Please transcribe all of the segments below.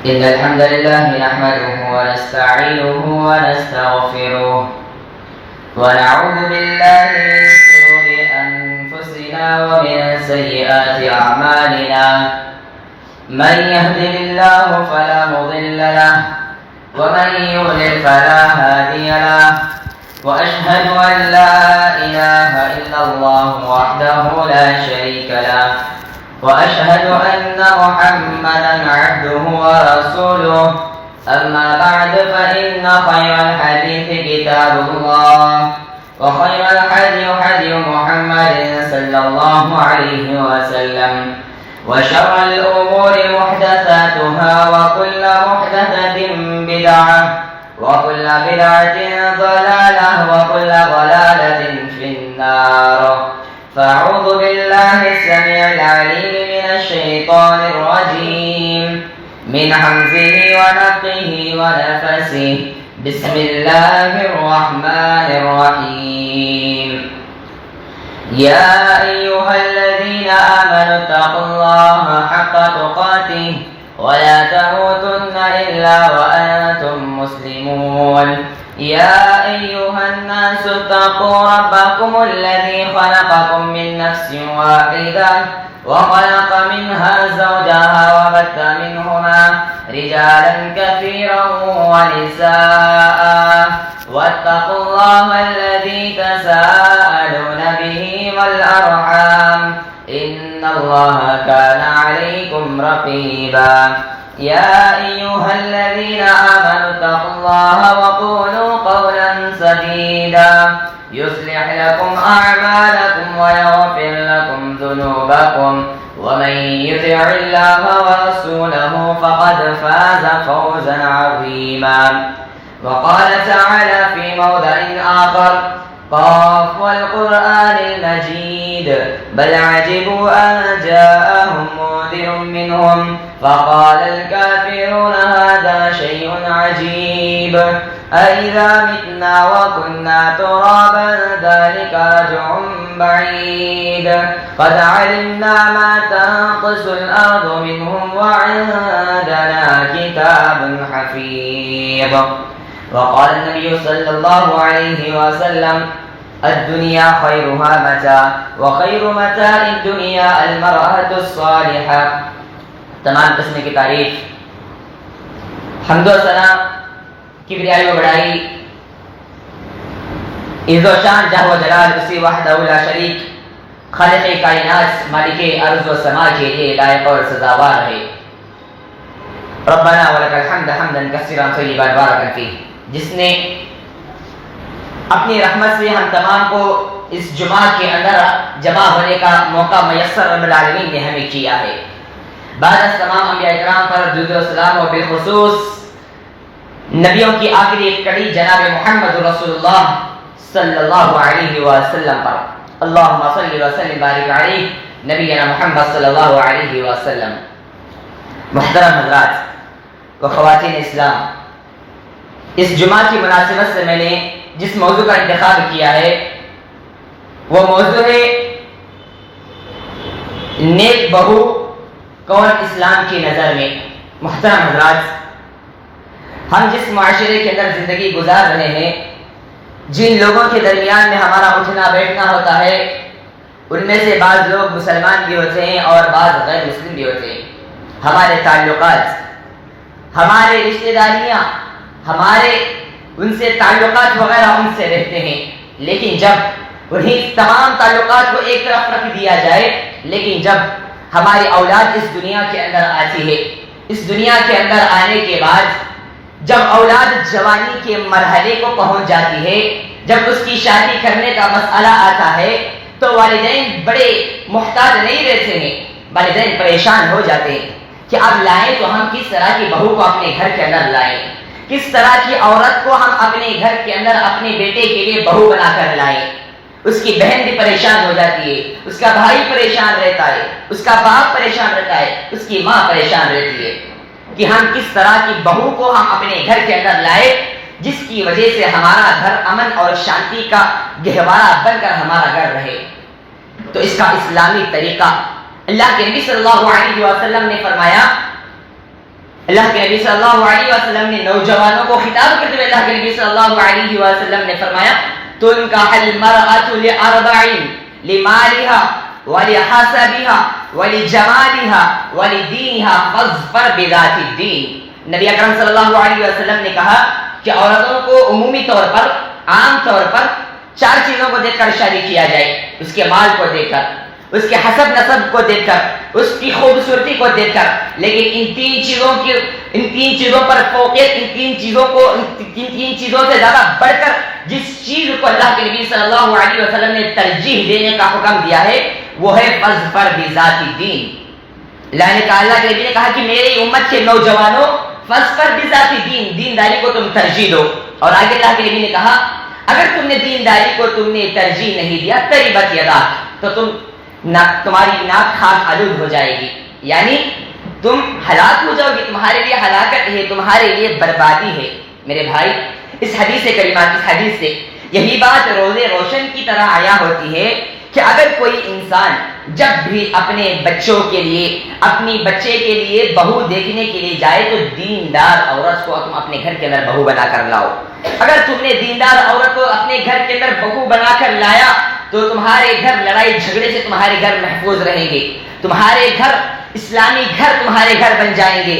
إن الحمد لله نحمده ونستعينه ونستغفره ونعوذ بالله من شرور أنفسنا ومن سيئات أعمالنا من يهده الله فلا مضل له ومن يضلل فلا هادي له وأشهد أن لا إله إلا الله وحده لا شريك له وأشهد أن محمدا عبده ورسوله أما بعد فإن خير الحديث كتاب الله وخير الهدي هدي محمد صلى الله عليه وسلم وشر الأمور محدثاتها وكل محدثة بدعة وكل بدعة ضلالة وكل ضلالة في النار فأعوذ بالله السميع العليم من الشيطان الرجيم من همزه ونفخه ونفسه بسم الله الرحمن الرحيم يا أيها الذين آمنوا اتقوا الله حق تقاته ولا تموتن إلا وأنتم مسلمون يا أيها الناس اتقوا ربكم الذي خلقكم من نفس واحدة وخلق منها زوجها وبث منهما رجالا كثيرا ونساء واتقوا الله الذي تساءلون به والأرحام إن الله كان عليكم رقيبا يا أيها الذين آمنوا اتقوا الله وقولوا قولا سديدا يصلح لكم أعمالكم ويغفر لكم ذنوبكم ومن يطع الله ورسوله فقد فاز فوزا عظيما وقال تعالى في موضع آخر قاف والقرآن المجيد بل عجبوا أن جاءهم منذر منهم فقال الكافرون هذا شيء عجيب أإذا متنا وكنا ترابا ذلك رجع بعيد قد علمنا ما تنقص الأرض منهم وعندنا كتاب حفيظ وقال النبي صلى الله عليه وسلم الدنيا خيرها متاع وخير متاع الدنيا المرأة الصالحة تمام قسم کی تعریف حمد و ثنا کبریائی و بڑائی عز و شان جاہ و جلال اسی وحدہ لا شریک خالق کائنات مالک ارض و سما کے لیے لائق اور سزاوار ہے ربنا ولک الحمد حمدا کثیرا طیبا مبارکا فیہ جس نے اپنی رحمت سے ہم تمام کو اس جمعہ کے اندر جمع ہونے کا موقع میسر رب العالمین نے ہمیں کیا ہے بعد از تمام انبیاء اکرام پر درود و سلام و بالخصوص نبیوں کی آخری کڑی جناب محمد رسول اللہ صلی اللہ علیہ وسلم پر اللہم صلی وسلم بارک علیہ نبینا محمد صلی اللہ علیہ وسلم محترم حضرات و خواتین اسلام اس جمعہ کی مناسبت سے میں نے جس موضوع کا انتخاب کیا ہے وہ موضوع ہے نیک بہو کون اسلام کی نظر میں محترم حضرات ہم جس معاشرے کے اندر زندگی گزار رہے ہیں جن لوگوں کے درمیان میں ہمارا اٹھنا بیٹھنا ہوتا ہے ان میں سے بعض لوگ مسلمان بھی ہوتے ہیں اور بعض غیر مسلم بھی ہوتے ہیں ہمارے تعلقات ہمارے رشتہ داریاں ہمارے ان سے تعلقات وغیرہ ان سے رہتے ہیں لیکن جب انہیں تمام تعلقات کو ایک طرف رکھ دیا جائے لیکن جب ہماری اولاد اس دنیا کے اندر آتی ہے اس دنیا کے اندر آنے کے بعد جب اولاد جوانی کے مرحلے کو پہنچ جاتی ہے جب اس کی شادی کرنے کا مسئلہ آتا ہے تو والدین بڑے محتاط نہیں رہتے ہیں والدین پریشان ہو جاتے ہیں کہ اب لائیں تو ہم کس طرح کی بہو کو اپنے گھر کے اندر لائیں، کس طرح کی عورت کو ہم اپنے گھر کے اندر اپنے بیٹے کے لیے بہو بنا کر لائیں۔ اس کی بہن بھی پریشان ہو جاتی ہے، اس کا بھائی پریشان رہتا ہے، اس کا باپ پریشان رہتا ہے، اس کی ماں پریشان رہتی ہے کہ ہم کس طرح کی بہو کو ہم اپنے گھر کے اندر لائے جس کی وجہ سے ہمارا گھر امن اور شانتی کا گہوارہ بن کر ہمارا گھر رہے۔ تو اس کا اسلامی طریقہ اللہ کے نبی صلی اللہ علیہ وسلم نے فرمایا، اللہ کے نبی صلی اللہ علیہ وسلم نے نوجوانوں کو خطاب کرتے ہوئے اللہ کے نبی صلی اللہ علیہ وسلم نے فرمایا، تنکح المرأة لأربع لمالها ولحسبها ولجمالها ولدینها فاظفر بذات الدین۔ نبی اکرم صلی اللہ علیہ وسلم نے کہا کہ عورتوں کو عمومی طور پر، عام طور پر 4 چیزوں کو دیکھ کر شادی کیا جائے، اس کے مال کو دیکھ کر، اس کے حسب نسب کو دیکھ کر، اس کی خوبصورتی کو دیکھ کر، لیکن ان تین چیزوں پر فوقیت، ان تین چیزوں سے زیادہ بڑھ کر جس چیز کو اللہ کے نبی صلی اللہ علیہ وسلم نے ترجیح دینے کا حکم دیا ہے وہ ہے فاظفر بذات الدین۔ اللہ کے نبی نے کہا کہ میری امت کے نوجوانوں، فاظفر بذات الدین، دینداری کو تم ترجیح دو۔ اور آگے اللہ کے نبی نے کہا اگر تم نے دینداری کو تم نے ترجیح نہیں دیا تریبت یداک، تو تمہاری ناک خاک آلود ہو جائے گی، یعنی تم ہلاک ہو جاؤ گی، تمہارے لیے ہلاکت ہے، تمہارے لیے بربادی ہے۔ میرے بھائی، اس حدیث کریمہ، اس حدیث سے یہی بات روزے روشن کی طرح عیاں ہوتی ہے کہ اگر کوئی انسان جب بھی اپنے بچوں کے لیے، اپنی بچے کے لیے بہو دیکھنے کے لیے جائے تو دیندار عورت کو تم اپنے گھر کے اندر بہو بنا کر لاؤ۔ اگر تم نے دیندار عورت کو اپنے گھر کے اندر بہو بنا کر لایا تو تمہارے گھر لڑائی جھگڑے سے تمہارے گھر محفوظ رہیں گے، تمہارے گھر اسلامی گھر تمہارے گھر بن جائیں گے۔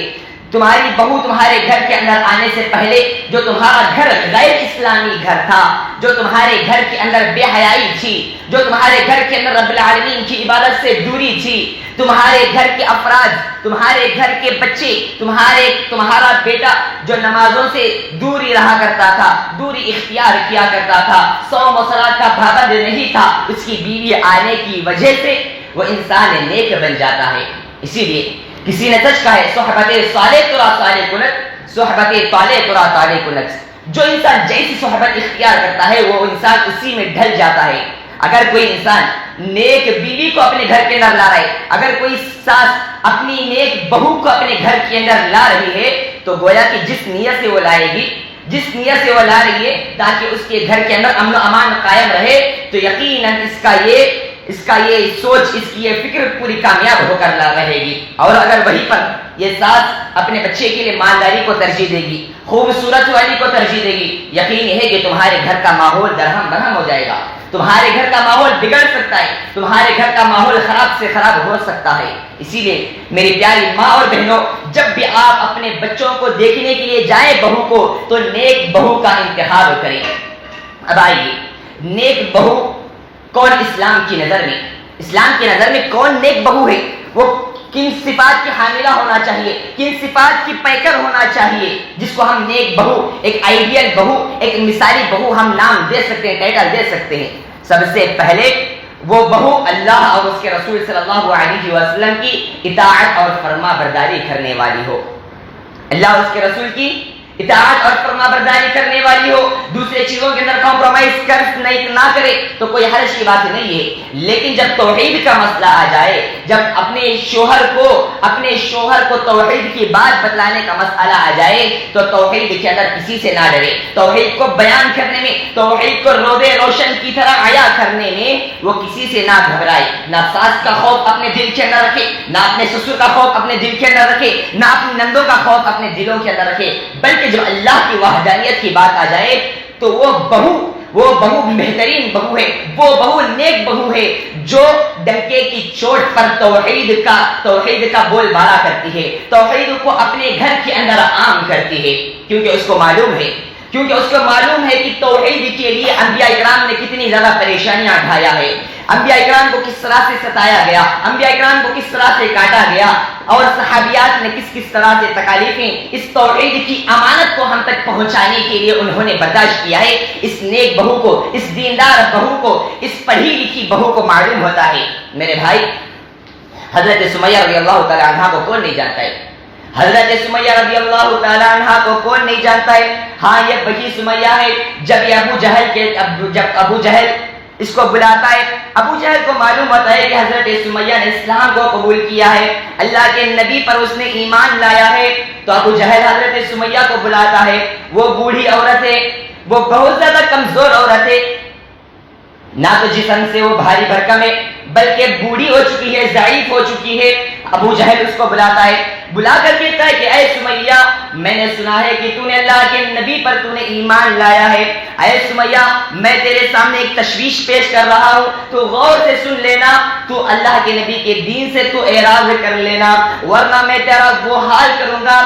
تمہاری بہو تمہارے گھر کے اندر آنے سے پہلے جو تمہارا گھر غیر اسلامی گھر تھا، جو تمہارے گھر کے اندر بے حیائی تھی، جو تمہارے گھر کے اندر رب العالمین کی عبادت سے دوری تھی، تمہارے گھر کے افراد، تمہارے گھر کے بچے، تمہارا بیٹا جو نمازوں سے دوری رہا کرتا تھا، دوری اختیار کیا کرتا تھا، صوم و صلاۃ کا پابند نہیں تھا، اس کی بیوی آنے کی وجہ سے وہ انسان نیک بن جاتا ہے۔ اسی لیے کسی نے سچ کہا ہے، صحبت صالح ترا صالح کنت، صحبت طالح ترا طالح کنت۔ جو انسان جیسی صحبت اختیار کرتا ہے وہ انسان اسی میں ڈھل جاتا ہے۔ اگر کوئی انسان نیک بیوی کو اپنے گھر کے اندر لا رہا ہے، اگر کوئی ساس اپنی نیک بہو کو اپنے گھر کے اندر لا رہی ہے تو گویا کہ جس نیت سے وہ لائے گی، جس نیت سے وہ لا رہی ہے تاکہ اس کے گھر کے اندر امن و امان قائم رہے، تو یقیناً اس کا یہ سوچ، اس کی یہ فکر پوری کامیاب ہو کر رہے گی۔ اور اگر وہیں پر یہ ساس اپنے بچے کے لیے مالداری کو ترجیح دے گی، خوبصورت والی کو ترجیح دے گی، یقین ہے کہ تمہارے گھر کا ماحول درہم برہم ہو جائے گا، تمہارے گھر کا ماحول بگڑ سکتا ہے، تمہارے گھر کا ماحول خراب سے خراب ہو سکتا ہے۔ اسی لیے میری پیاری ماں اور بہنوں، جب بھی آپ اپنے بچوں کو دیکھنے کے لیے جائیں بہو کو تو نیک بہو کا انتخاب کریں۔ اب آئیے، نیک بہو کون اسلام کی نظر میں، اسلام کی نظر میں کون نیک بہو ہے؟ وہ کن صفات کی حاملہ ہونا چاہیے، کن صفات کی پیکر ہونا چاہیے جس کو ہم نیک بہو، ایک آئیڈیل بہو، ایک مثالی بہو ہم نام دے سکتے ہیں، ٹائٹل دے سکتے ہیں۔ سب سے پہلے وہ بہو اللہ اور اس کے رسول صلی اللہ علیہ وسلم کی اطاعت اور فرما برداری کرنے والی ہو، اللہ اور اس کے رسول کی اطاعت اور فرما برداری کرنے والی ہو، دوسرے چیزوں کے اندر کمپرومائز نہ کرے تو کوئی حرج کی بات نہیں ہے۔ لیکن جب توحید کا مسئلہ آ جائے، جب اپنے شوہر کو توحید کی بات بتلانے کا مسئلہ آ جائے تو توحید کے اندر کسی سے نہ ڈرے، توحید کو بیان کرنے میں، توحید کو روزے روشن کی طرح عیاں کرنے میں وہ کسی سے نہ گھبرائے، نہ ساس کا خوف اپنے دل کے اندر رکھے، نہ اپنے سسر کا خوف اپنے دل کے اندر رکھے، نہ اپنی نندوں کا خوف اپنے دلوں کے اندر رکھے، بلکہ جب اللہ کی وحدانیت کی بات آ جائے تو وہ بہو بہترین بہو ہے، وہ بہو نیک بہو ہے جو ڈنکے کی چوٹ پر توحید کا بول بالا کرتی ہے، توحید کو اپنے گھر کے اندر عام کرتی ہے، کیونکہ اس کو معلوم ہے کہ توحید کے لیے انبیاء اکرام نے کتنی زیادہ پریشانیاں اٹھایا ہے، انبیاء اکرام کو کس طرح سے ستایا گیا، انبیاء اکرام کو کس طرح سے کاٹا گیا، اور صحابیات نے کس طرح سے تکالیفیں اس توحید کی امانت کو ہم تک پہنچانے کے لیے انہوں نے برداشت کیا ہے۔ اس نیک بہو کو، اس دیندار بہو کو، اس پڑھی لکھی بہو کو معلوم ہوتا ہے۔ میرے بھائی، حضرت سمیہ رضی اللہ تعالی عنہ کو کون نہیں جانتا ہے؟ حضرت سمیہ رضی اللہ تعالی عنہ کو کون نہیں جانتا ہے؟ ہاں یہ وہی سمیہ ہے جب ابو جہل اس کو بلاتا ہے، ابو جہل کو معلوم ہوتا ہے کہ حضرت سمیہ نے اسلام کو قبول کیا ہے، اللہ کے نبی پر اس نے ایمان لایا ہے، تو ابو جہل حضرت سمیہ کو بلاتا ہے۔ وہ بوڑھی عورت ہے، وہ بہت زیادہ کمزور عورت ہے، نہ تو جسم سے وہ بھاری بھرکم ہے بلکہ بوڑھی ہو چکی ہے، ضعیف ہو چکی ہے۔ ابو جہل اس کو بلاتا ہے، بلا کر کہتا ہے کہ اے سمیہ، میں نے سنا ہے کہ تو نے اللہ کے نبی پر تو نے ایمان لایا ہے، اے سمیہ میں تیرے سامنے ایک تشویش پیش کر رہا ہوں، تو غور سے سن لینا، تو اللہ کے نبی کے دین سے تو اعراض کر لینا، ورنہ میں تیرا وہ حال کروں گا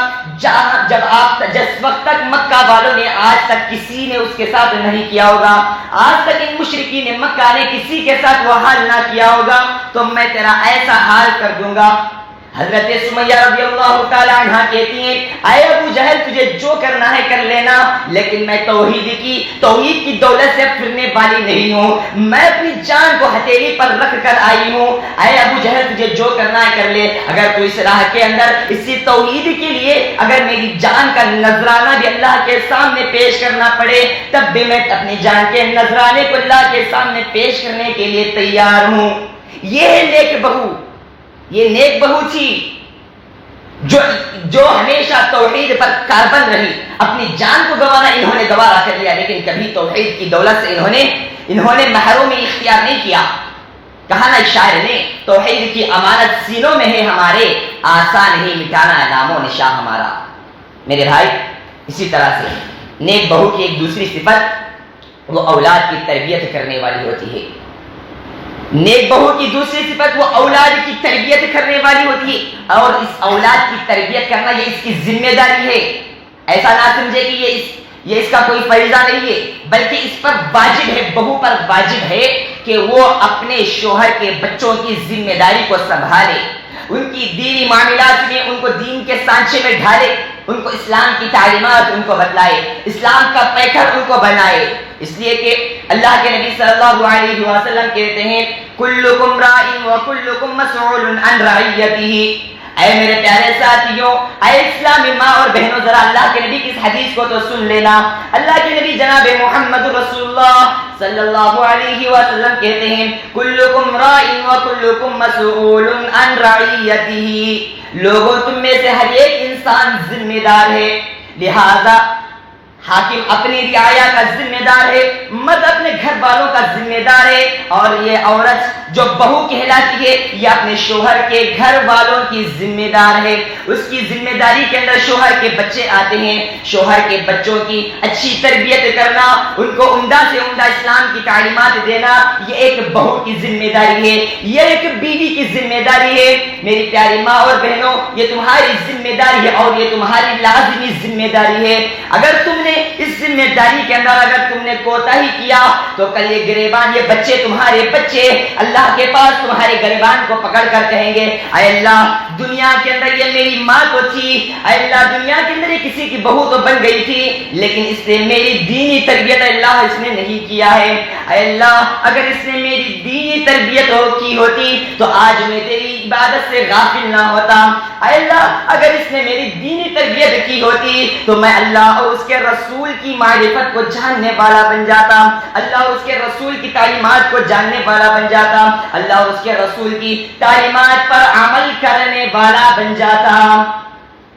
جس وقت تک مکہ والوں نے آج تک کسی نے اس کے ساتھ نہیں کیا ہوگا، آج تک ان مشرکین مکہ نے کسی کے ساتھ وہ حال نہ کیا ہوگا، تو میں تیرا ایسا حال کر دوں گا۔ حضرت سمیہ رضی اللہ تعالی عنہ کہتی ہیں اے ابو جہل تجھے جو کرنا ہے کر لینا، لیکن میں توحید کی دولت سے پھرنے والی نہیں ہوں، میں اپنی جان کو ہتھیلی پر رکھ کر آئی ہوں، اے ابو جہل تجھے جو کرنا ہے کر لے، اگر تو اس راہ کے اندر اسی توحید کے لیے اگر میری جان کا نذرانہ بھی اللہ کے سامنے پیش کرنا پڑے تب بھی میں اپنی جان کے نذرانے کو اللہ کے سامنے پیش کرنے کے لیے تیار ہوں۔ یہ نیک بہو تھی جو ہمیشہ توحید پر کاربند رہی، اپنی جان کو گنوانا انہوں نے گوارا کر لیا، لیکن کبھی توحید کی دولت سے انہوں نے محرومی اختیار نہیں کیا۔ کہا نا شاعر نے توحید کی امانت سینوں میں ہے ہمارے، آسان ہی مٹانا نام و نشاں ہمارا۔ میرے بھائی اسی طرح سے نیک بہو کی ایک دوسری صفت وہ اولاد کی تربیت کرنے والی ہوتی ہے۔ نیک بہو کی دوسری صفت وہ اولاد کی تربیت کرنے والی ہوتی ہے، اور اس اولاد کی تربیت کرنا یہ اس کی ذمہ داری ہے۔ ایسا نہ سمجھے کہ یہ اس کا کوئی فریضہ نہیں ہے، بلکہ اس پر واجب ہے، بہو پر واجب ہے کہ وہ اپنے شوہر کے بچوں کی ذمہ داری کو سنبھالے، ان کی دینی معاملات میں ان کو دین کے سانچے میں ڈھالے، ان کو اسلام کی تعلیمات ان کو بتلائے، اسلام کا پیکر ان کو بنائے۔ اس لیے کہ اللہ کے نبی صلی اللہ علیہ وسلم کہتے ہیں کلکم راع وکلکم مسئول عن رعیتہ۔ اے میرے پیارے ساتھیوں، اے اسلامی ماں اور بہنوں، ذرا اللہ کے نبی کی اس حدیث کو تو سن لینا۔ اللہ کے نبی جناب محمد رسول اللہ صلی اللہ علیہ وسلم کہتے ہیں کلکم راع وکلکم مسئول عن رعیتہ۔ لوگوں تم میں سے ہر ایک انسان ذمہ دار ہے، لہذا حاکم اپنی رعایا کا ذمہ دار ہے، مرد اپنے گھر والوں کا ذمہ دار ہے، اور یہ عورت جو بہو کہلاتی ہے یہ اپنے شوہر کے گھر والوں کی ذمہ دار ہے۔ اس کی ذمہ داری کے اندر شوہر کے بچے آتے ہیں، شوہر کے بچوں کی اچھی تربیت کرنا، ان کو عمدہ سے عمدہ اسلام کی تعلیمات دینا، یہ ایک بہو کی ذمہ داری ہے، یہ ایک بیوی کی ذمہ داری ہے۔ میری پیاری ماں اور بہنوں، یہ تمہاری ذمہ داری ہے اور یہ تمہاری لازمی ذمہ داری ہے۔ اگر تم نے اس ذمہ داری کے اندر اگر تم نے کوتاہی کیا تو کل یہ گریبان، یہ بچے تمہارے بچے اللہ کے پاس تمہارے گریبان کو پکڑ کر کہیں گے اے اللہ دنیا کے اندر یہ میری ماں تو تھی، اے اللہ دنیا کے اندر یہ کسی کی بہو تو بن گئی تھی، لیکن اس نے میری دینی تربیت اللہ اس نے نہیں کیا ہے۔ اے اللہ اگر اس نے میری دینی تربیت کی ہوتی تو آج میں تیری عبادت سے غافل نہ ہوتا۔ اے اللہ اگر اس نے میری دینی تربیت کی ہوتی تو میں اللہ اور اس کے رسول کی معرفت کو جاننے والا بن جاتا، اللہ اور اس کے رسول کی تعلیمات کو جاننے والا بن جاتا، اللہ اور اس کے رسول کی تعلیمات پر عمل کرنے والا بن جاتا۔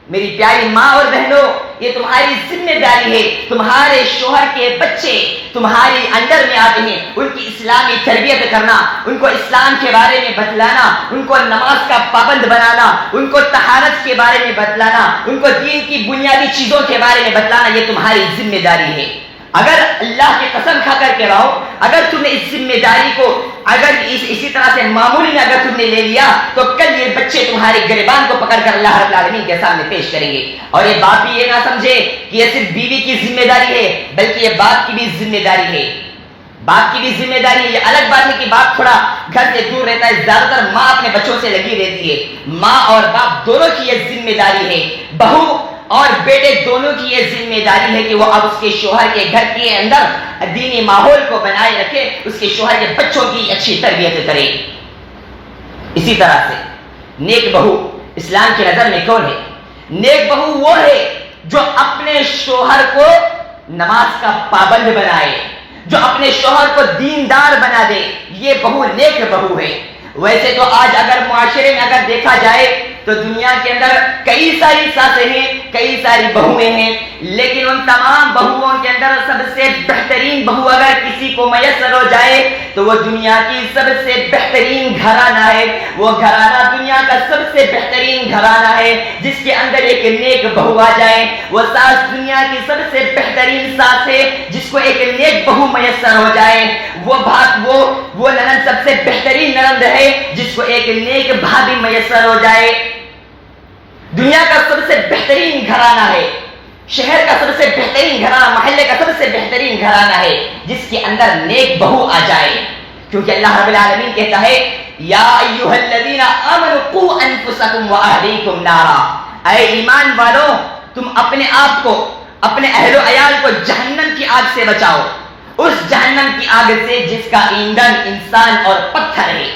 میری پیاری ماں اور بہنوں، یہ تمہاری ذمہ داری ہے، تمہارے شوہر کے بچے تمہاری انڈر میں آتے ہیں، ان کی اسلامی تربیت کرنا، ان کو اسلام کے بارے میں بتلانا، ان کو نماز کا پابند بنانا، ان کو طہارت کے بارے میں بتلانا، ان کو دین کی بنیادی چیزوں کے بارے میں بتلانا، یہ تمہاری ذمہ داری ہے۔ اگر اللہ کی قسم کھا کر کے رہو، اگر تم نے اس ذمہ داری کو اگر اسی طرح سے معمولی میں اگر تم نے لے لیا تو کل یہ بچے تمہارے گریبان کو پکڑ کر اللہ رب العالمین کے سامنے پیش کریں گے۔ اور یہ باپ بھی یہ نہ سمجھے کہ یہ صرف بیوی کی ذمہ داری ہے، بلکہ یہ باپ کی بھی ذمہ داری ہے، باپ کی بھی ذمہ داری ہے۔ یہ الگ بات ہے کہ باپ تھوڑا گھر سے دور رہتا ہے، زیادہ تر ماں اپنے بچوں سے لگی رہتی ہے۔ ماں اور باپ دونوں کی یہ ذمہ داری ہے، بہو اور بیٹے دونوں کی یہ ذمہ داری ہے کہ وہ اب اس کے شوہر کے گھر کے اندر دینی ماحول کو بنائے رکھے، اس کے شوہر کے بچوں کی اچھی تربیت کرے۔ اسی طرح سے نیک بہو اسلام کی نظر میں کون ہے؟ نیک بہو وہ ہے جو اپنے شوہر کو نماز کا پابند بنائے، جو اپنے شوہر کو دیندار بنا دے، یہ بہو نیک بہو ہے۔ ویسے تو آج اگر معاشرے میں اگر دیکھا جائے تو دنیا کے اندر کئی ساری ساسیں ہیں، کئی ساری بہویں ہیں، لیکن ان تمام بہوؤں کے اندر سب سے بہترین بہو اگر کسی کو میسر ہو جائے تو وہ دنیا کی سب سے بہترین گھرانہ ہے۔ وہ گھرانہ دنیا کا سب سے بہترین گھرانہ ہے جس کے اندر ایک نیک بہو آ جائے۔ وہ ساس دنیا کی سب سے بہترین ساس ہے جس کو ایک نیک بہو میسر ہو جائے۔ وہ ننند سب سے بہترین ننند ہے جس کو ایک نیک بھابھی میسر ہو جائے۔ دنیا کا سب سے بہترین گھرانہ ہے، شہر کا سب سے بہترین گھرانہ، محلے کا سب سے بہترین گھرانہ ہے جس کے اندر نیک بہو آ جائے، کیونکہ اللہ رب العالمین کہتا ہے یا ایھا الذین آمنوا قوا انفسکم واہلیکم نارا، اے ایمان والو تم اپنے آپ کو، اپنے اہل و عیال کو جہنم کی آگ سے بچاؤ، اس جہنم کی آگ سے جس کا ایندھن انسان اور پتھر ہے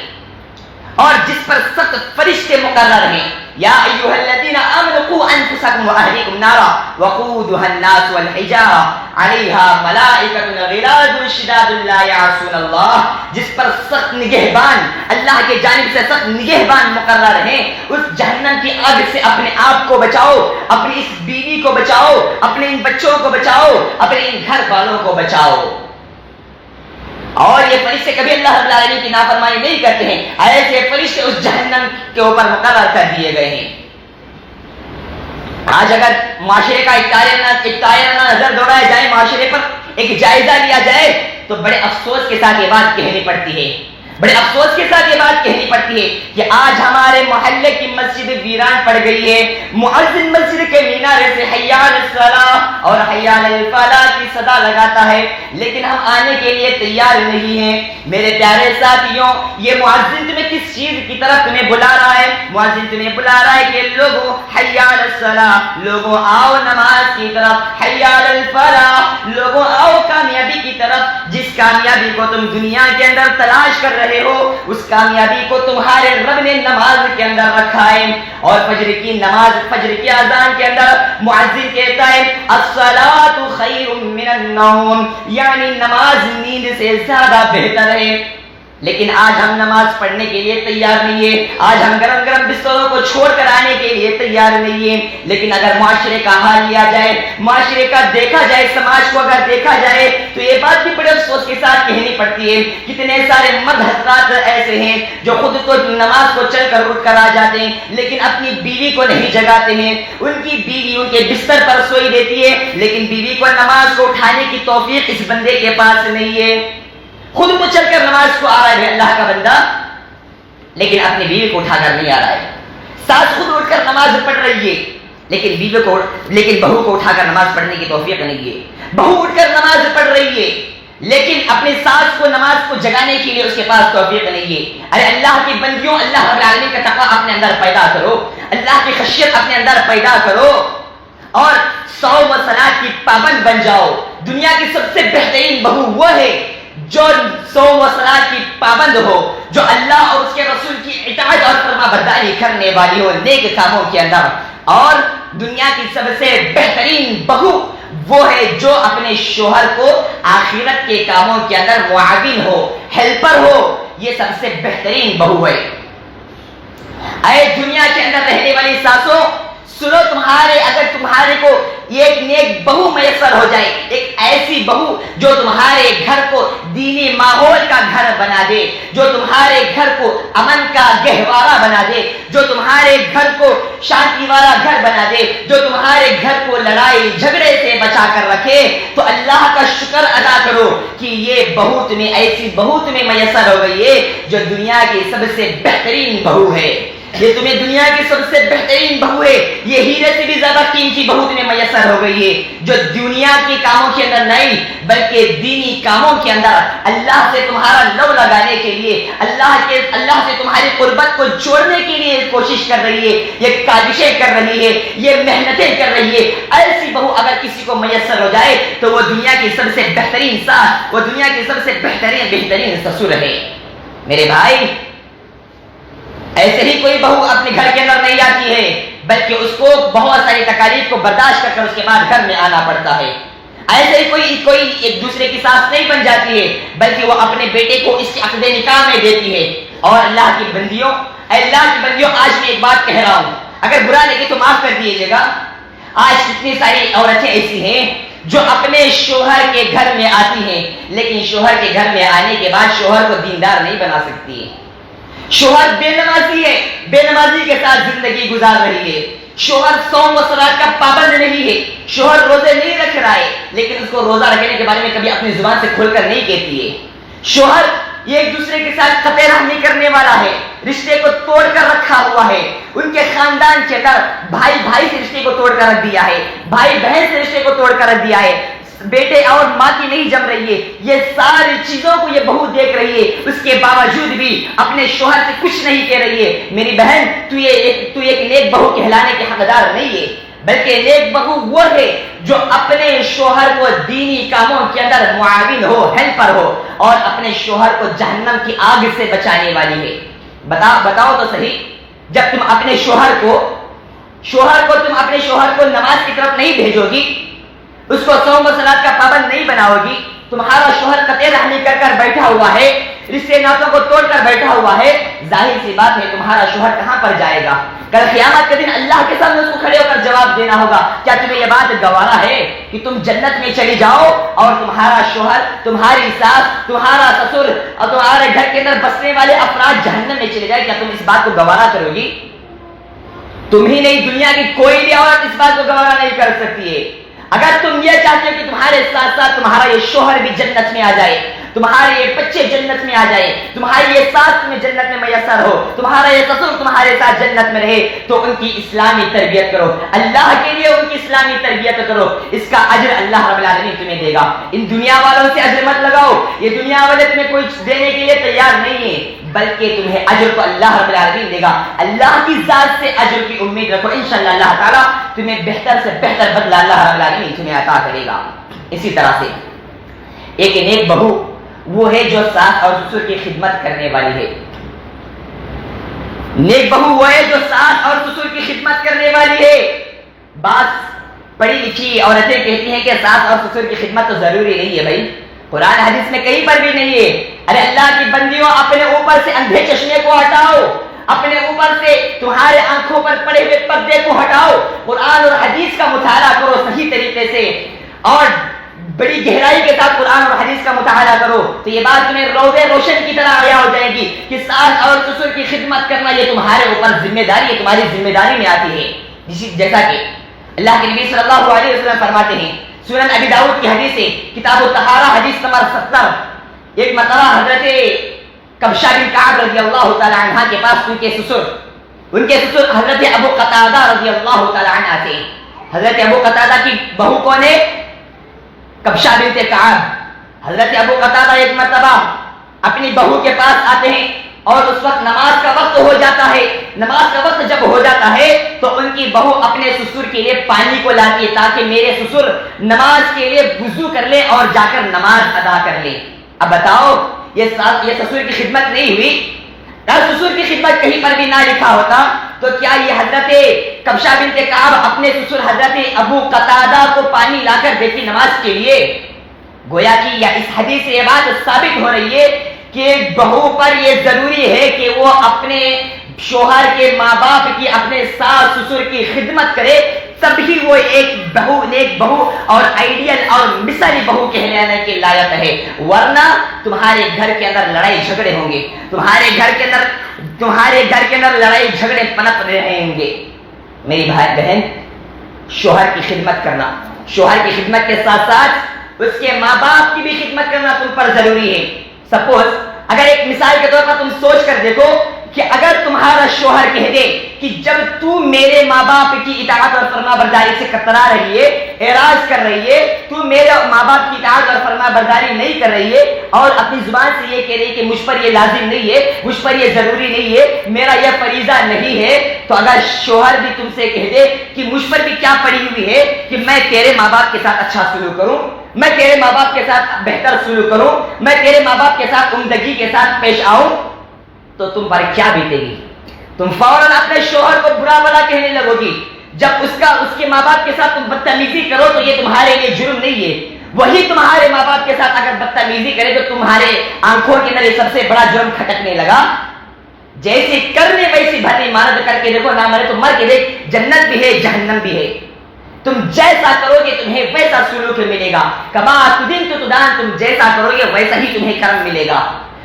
اور جس پر سخت فرشتے مقرر ہیں۔ یا ایھا الذین آمنوا قوا انفسکم واہلیکم نارا وقودها الناس والحجارہ علیہا ملائکۃ غلاظ شداد لا یعصون اللہ، جس پر سخت نگہبان، اللہ کے جانب سے سخت نگہبان مقرر ہیں۔ اس جہنم کی آگ سے اپنے آپ کو بچاؤ، اپنی اس بیوی کو بچاؤ، اپنے ان بچوں کو بچاؤ، اپنے ان گھر والوں کو بچاؤ۔ اور یہ فرشتے کبھی اللہ رب العالمین کی نافرمانی نہیں کرتے ہیں، ایسے فرشتے اس جہنم کے اوپر مقرر کر دیے گئے ہیں۔ آج اگر معاشرے کا ایک تائرانہ نظر دوڑایا جائے، معاشرے پر ایک جائزہ لیا جائے تو بڑے افسوس کے ساتھ یہ بات کہنی پڑتی ہے، بڑے افسوس کے ساتھ یہ بات کہنی پڑتی ہے کہ آج ہمارے محلے کی مسجد ویران پڑ گئی ہے۔ مؤذن مسجد کے مینارے سے حی علی الصلاۃ اور حی علی الفلاح کی صدا لگاتا ہے، لیکن ہم آنے کے لیے تیار نہیں ہیں۔ میرے پیارے ساتھیوں، یہ مؤذن تمہیں کس چیز کی طرف تمہیں بلا رہا ہے؟ مؤذن تمہیں بلا رہا ہے کہ لوگوں حی علی الصلاۃ، لوگوں آؤ نماز کی طرف، حی علی الفلاح، لوگوں آؤ کامیابی کی طرف۔ جس کامیابی کو تم دنیا کے اندر تلاش کر رہے ہو، اس کامیابی کو تمہارے رب نے نماز کے اندر رکھا ہے۔ اور فجر کی نماز، فجر کی اذان کے اندر مؤذن کہتا ہے الصلاۃ خیر من النوم، یعنی نماز نیند سے زیادہ بہتر ہے۔ لیکن آج ہم نماز پڑھنے کے لیے تیار نہیں ہے، آج ہم گرم گرم بستروں کو چھوڑ کر آنے کے لیے تیار نہیں ہے۔ لیکن اگر معاشرے کا حال لیا جائے، معاشرے کا دیکھا جائے، سماج کو اگر دیکھا جائے تو یہ بات بھی بڑے افسوس کے ساتھ کہنی پڑتی ہے۔ کتنے سارے مرد حضرات ایسے ہیں جو خود تو نماز کو چل کر اٹھ کر آ جاتے ہیں لیکن اپنی بیوی کو نہیں جگاتے ہیں۔ ان کی بیوی ان کے بستر پر سوئی دیتی ہے لیکن بیوی کو نماز کو اٹھانے کی توفیق اس بندے کے پاس نہیں ہے۔ خود کو چل کر نماز کو آ رہا ہے اللہ کا بندہ، لیکن اپنی بیوی کو اٹھا کر نہیں آ رہا ہے۔ ساس خود اٹھ کر نماز پڑھ رہی ہے لیکن بہو کو اٹھا کر نماز پڑھنے کی توفیق نہیں ہے۔ بہو اٹھ کر نماز پڑھ رہی ہے لیکن اپنی ساس کو نماز کو جگانے کے لیے اس کے پاس توفیق نہیں ہے۔ ارے اللہ کی بندیوں، اللہ رب العالمین کا تقویٰ اپنے اندر پیدا کرو، اللہ کی خشیت اپنے اندر پیدا کرو اور صوم و صلاۃ کی پابند بن جاؤ۔ دنیا کی سب سے بہترین بہو وہ ہے جو صوم و صلاۃ کی پابند ہو، جو اللہ اور اس کے رسول کی اطاعت اور فرما برداری کرنے والی ہو نیک کاموں کے اندر۔ اور دنیا کی سب سے بہترین بہو وہ ہے جو اپنے شوہر کو آخرت کے کاموں کے اندر معاون ہو، ہیلپر ہو، یہ سب سے بہترین بہو ہے۔ اے دنیا کے اندر رہنے والی ساسوں سنو، اگر تمہارے کو ایک نیک بہو میسر ہو جائے، ایک ایسی بہو جو تمہارے گھر کو دینی ماحول کا گھر بنا دے، جو تمہارے گھر کو امن کا گہوارہ بنا دے، جو تمہارے گھر کو شانتی والا گھر بنا دے، جو تمہارے گھر کو لڑائی جھگڑے سے بچا کر رکھے، تو اللہ کا شکر ادا کرو کہ یہ بہو تمہیں، ایسی بہو تمہیں میسر ہو گئی ہے جو دنیا کی سب سے بہترین بہو ہے۔ یہ تمہیں دنیا کی سب سے بہترین بہو ہے، یہ ہیرے سے بھی زیادہ قیمتی بہو تمہیں میسر ہو گئی ہے، جو دنیا کے کاموں کے اندر نہیں بلکہ دینی کاموں کے اندر اللہ سے تمہارا لو لگانے کے لیے، اللہ سے تمہاری قربت کو جوڑنے کے لیے کوشش کر رہی ہے، یہ کاوشیں کر رہی ہے، یہ محنتیں کر رہی ہے۔ ایسی بہو اگر کسی کو میسر ہو جائے تو وہ دنیا کی سب سے بہترین ساس، وہ دنیا کی سب سے بہترین سسر ہے۔ میرے بھائی، ایسے ہی کوئی بہو اپنے گھر کے اندر نہیں آتی ہے، بلکہ اس کو بہت ساری تکالیف کو برداشت کر اس کے بعد گھر میں آنا پڑتا ہے۔ ایسے ہی کوئی ایک دوسرے کی ساس نہیں بن جاتی ہے، بلکہ وہ اپنے بیٹے کو اس کے عقد نکاح میں دیتی ہے۔ اور اللہ کی بندیوں، آج میں ایک بات کہہ رہا ہوں، اگر برا لگے تو معاف کر دیجیے گا۔ آج کتنی ساری عورتیں ایسی ہیں جو اپنے شوہر کے گھر میں آتی ہیں، لیکن شوہر کے گھر میں آنے کے بعد شوہر کو دیندار نہیں بنا سکتی ہے۔ شوہر بے نمازی ہے، بے نمازی کے ساتھ زندگی گزار رہی ہے۔ شوہر صوم و صلات کا پابند نہیں ہے، شوہر روزے نہیں رکھ رہا ہے، لیکن اس کو روزہ رکھنے کے بارے میں کبھی اپنی زبان سے کھل کر نہیں کہتی ہے۔ شوہر یہ ایک دوسرے کے ساتھ قطع رحمی کرنے والا ہے، رشتے کو توڑ کر رکھا ہوا ہے۔ ان کے خاندان کے اندر بھائی سے رشتے کو توڑ کر رکھ دیا ہے، بھائی بہن سے رشتے کو توڑ کر رکھ دیا ہے، بیٹے اور ماں کی نہیں جم رہی ہے۔ یہ ساری چیزوں کو یہ بہو دیکھ رہی ہے، اس کے باوجود بھی اپنے شوہر سے کچھ نہیں کہہ رہی ہے۔ میری بہن، تو ایک نیک بہو کہلانے کے حقدار نہیں ہے، بلکہ نیک بہو وہ ہے جو اپنے شوہر کو دینی کاموں کے اندر معاون ہو، ہیلپر ہو، اور اپنے شوہر کو جہنم کی آگ سے بچانے والی ہے۔ بتاؤ تو صحیح، جب تم اپنے شوہر کو نماز کی طرف نہیں بھیجو گی، اس کو صوم و صلات کا پابند نہیں بناؤ گی، تمہارا شوہر قطع رحمی کر بیٹھا ہوا ہے، رشتے ناتوں کو توڑ کر بیٹھا ہوا ہے، ظاہر سی بات ہے تمہارا شوہر کہاں پر جائے گا؟ کل قیامت کے دن اللہ کے سامنے اس کو کھڑے ہو کر جواب دینا ہوگا۔ کیا تمہیں یہ بات گوارا ہے کہ تم جنت میں چلی جاؤ اور تمہارا شوہر، تمہاری ساس، تمہارا سسر اور تمہارے گھر کے اندر بسنے والے افراد جہنم میں چلے جائے؟ کیا تم اس بات کو گوارا کرو گی؟ تم ہی نہیں، دنیا کی کوئی بھی عورت اس بات کو گوارا نہیں کر سکتی ہے۔ اگر تم یہ چاہتے ہو کہ تمہارے ساتھ ساتھ تمہارا یہ شوہر بھی جنت میں آ جائے، تمہارے یہ بچے جنت میں آ جائے، تمہاری یہ ساس تمہیں جنت میں میسر ہو، تمہارا یہ سسر تمہارے ساتھ جنت میں رہے، تو ان کی اسلامی تربیت کرو، اللہ کے لیے ان کی اسلامی تربیت کرو، اس کا اجر اللہ رب العالمین تمہیں دے گا۔ ان دنیا والوں سے اجر مت لگاؤ، یہ دنیا والے تمہیں کچھ دینے کے لیے تیار نہیں ہے، بلکہ تمہیں اجر تو اللہ رب العالمین دے گا۔ اللہ کی ذات سے اجر کی امید رکھو، انشاءاللہ اللہ تعالیٰ تمہیں بہتر سے بہتر بدلہ اللہ رب العالمین تمہیں عطا کرے گا۔ اسی طرح سے ایک نیک بہو وہ ہے جو ساس اور سسر کی خدمت کرنے والی ہے۔ نیک بہو وہ ہے جو ساس اور سسر کی خدمت کرنے والی ہے۔ بعض پڑھی لکھی عورتیں کہتی ہیں کہ ساس اور سسر کی خدمت تو ضروری نہیں ہے۔ بھائی قرآن حدیث میں کہیں پر بھی نہیں ہے۔ ارے اللہ کی بندیوں، اپنے اوپر سے اندھے چشمے کو ہٹاؤ، اپنے اوپر سے تمہارے آنکھوں پر پڑے ہوئے پردے کو ہٹاؤ، قرآن اور حدیث کا مطالعہ کرو صحیح طریقے سے، اور بڑی گہرائی کے ساتھ قرآن اور حدیث کا مطالعہ کرو، تو یہ بات تمہیں روزے روشن کی طرح عیاں ہو جائے گی کہ ساس اور سسر کی خدمت کرنا یہ تمہارے اوپر ذمہ داری ہے، تمہاری ذمہ داری میں آتی ہے۔ جیسا کہ اللہ کے نبی صلی اللہ علیہ وسلم فرماتے ہیں، سنن ابی داؤد کی حدیث ہے، کتاب الطہارہ حدیث نمبر 70، ایک مرتبہ حضرت کبشہ بن کعب رضی اللہ تعالی عنہ کے پاس ان کے سسر حضرت ابو قتادہ رضی اللہ تعالی عنہ تھے۔ حضرت ابو قتادہ کی بہو کون ہے؟ کبشہ بنت کعب۔ حضرت ابو قتادہ ایک مرتبہ اپنی بہو کے پاس آتے ہیں اور اس وقت نماز کا وقت ہو جاتا ہے۔ نماز کا وقت جب ہو جاتا ہے تو ان کی بہو اپنے سسر کے لیے پانی کو لاتی ہے تاکہ میرے سسر نماز کے لیے وضو کر لے اور جا کر نماز ادا کر لے۔ اب بتاؤ، یہ سسر کی خدمت نہیں ہوئی؟ اگر سسر کی خدمت کہیں پر بھی نہ لکھا ہوتا تو کیا یہ حضرت کبشہ بنت کعب اپنے سسر حضرت ابو قتادہ کو پانی لا کر دیتی نماز کے لیے؟ گویا کہ یا اس حدیث سے یہ بات ثابت ہو رہی ہے کہ بہو پر یہ ضروری ہے کہ وہ اپنے شوہر کے ماں باپ کی، اپنے ساس سسر کی خدمت کرے، تبھی وہ ایک بہو، نیک بہو اور آئیڈیل اور مثالی بہو کہلانے کے لائق ہے، ورنہ تمہارے گھر کے اندر لڑائی جھگڑے ہوں گے، تمہارے گھر کے اندر لڑائی جھگڑے پنپ رہیں گے۔ میری بھائی بہن، شوہر کی خدمت کرنا، شوہر کی خدمت کے ساتھ ساتھ اس کے ماں باپ کی بھی خدمت کرنا تم پر ضروری ہے۔ سپوز اگر ایک مثال کے طور پر تم سوچ کر دیکھو کہ اگر تمہارا شوہر کہہ دے کہ جب تو میرے ماں باپ کی اطاعت اور فرما برداری سے کترا رہی ہے، اعراض کر رہی ہے، تو میرے ماں باپ کی اطاعت اور فرما برداری نہیں کر رہی ہے اور اپنی زبان سے یہ کہہ رہی ہے کہ مجھ پر یہ لازم نہیں ہے، مجھ پر یہ ضروری نہیں ہے، میرا یہ فریضہ نہیں ہے، تو اگر شوہر بھی تم سے کہہ دے کہ مجھ پر بھی کیا پڑی ہوئی ہے کہ میں تیرے ماں باپ کے ساتھ اچھا سلوک کروں، میں تیرے ماں باپ کے ساتھ بہتر سلوک کروں، میں تیرے ماں باپ کے ساتھ عمدگی کے ساتھ پیش آؤں، تو تم پر کیا بیتے گی؟ تم فوراً اپنے شوہر کو برا بھلا کہنے لگو گی. جب اس کے ماں باپ کے ساتھ تم بدتمیزی کرو تو یہ تمہارے لیے جرم نہیں ہے. وہی تمہارے ماں باپ کے ساتھ اگر بدتمیزی کرے تو تمہارے آنکھوں کے اندر یہ سب سے بڑا جرم کھٹکنے لگا. جیسی کرنے ویسی بھلی مانت کر کے دیکھو، نہ مرے تو مر کے دیکھ، جنت بھی ہے جہنم بھی ہے. تم جیسا کرو گے تمہیں ویسا سلوک ملے گا. کما تدین تو تدان، تم جیسا کرو گے ویسا ہی تمہیں کرم ملے گا.